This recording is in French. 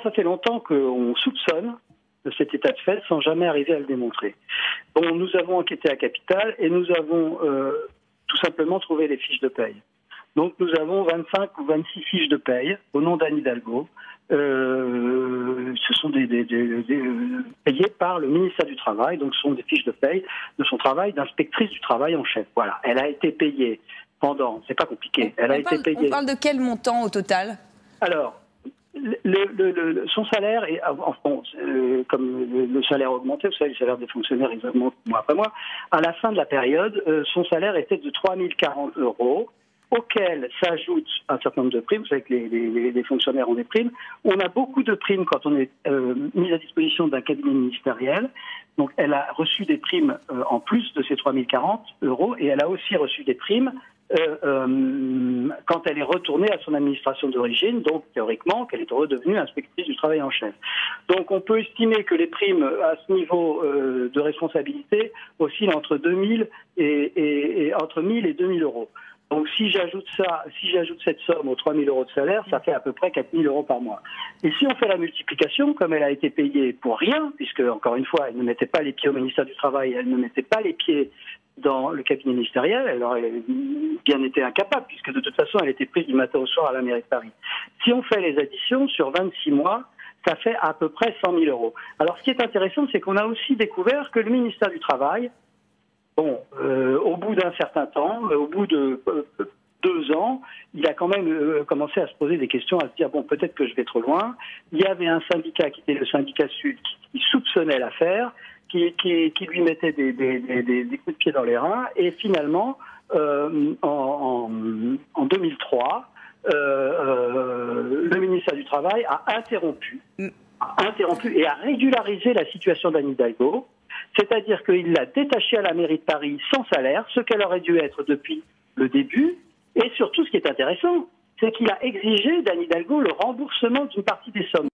Ça fait longtemps qu'on soupçonne de cet état de fait sans jamais arriver à le démontrer. Bon, nous avons enquêté à Capital et nous avons tout simplement trouvé les fiches de paye. Donc nous avons 25 ou 26 fiches de paye au nom d'Anne Hidalgo. Ce sont payées par le ministère du Travail, donc ce sont des fiches de paye de son travail d'inspectrice du travail en chef. Voilà, elle a été payée pendant, c'est pas compliqué, On parle de quel montant au total? Alors, son salaire est, comme le salaire augmenté, vous savez, le salaire des fonctionnaires, ils augmentent mois après mois. À la fin de la période, son salaire était de 3 040 €, auquel s'ajoute un certain nombre de primes. Vous savez que les fonctionnaires ont des primes. On a beaucoup de primes quand on est mis à disposition d'un cabinet ministériel. Donc, elle a reçu des primes en plus de ces 3 040 € et elle a aussi reçu des primes quand elle est retournée à son administration d'origine, donc théoriquement qu'elle est redevenue inspectrice du travail en chef. Donc on peut estimer que les primes à ce niveau de responsabilité oscillent entre 1 000 et 2 000 €. Donc si j'ajoute cette somme aux 3 000 € de salaire, ça fait à peu près 4 000 € par mois. Et si on fait la multiplication, comme elle a été payée pour rien, puisque encore une fois, elle ne mettait pas les pieds au ministère du Travail, elle ne mettait pas les pieds dans le cabinet ministériel, elle aurait bien été incapable, puisque de toute façon, elle était prise du matin au soir à la mairie de Paris. Si on fait les additions, sur 26 mois, ça fait à peu près 100 000 €. Alors, ce qui est intéressant, c'est qu'on a aussi découvert que le ministère du Travail, au bout d'un certain temps, au bout de 2 ans, il a quand même commencé à se poser des questions, à se dire, bon, peut-être que je vais trop loin. Il y avait un syndicat qui était le syndicat Sud qui soupçonnait l'affaire, qui lui mettait des coups de pied dans les reins. Et finalement, en 2003, le ministère du Travail a interrompu et a régularisé la situation d'Anne Hidalgo. C'est-à-dire qu'il l'a détachée à la mairie de Paris sans salaire, ce qu'elle aurait dû être depuis le début. Et surtout, ce qui est intéressant, c'est qu'il a exigé d'Anne Hidalgo le remboursement d'une partie des sommes.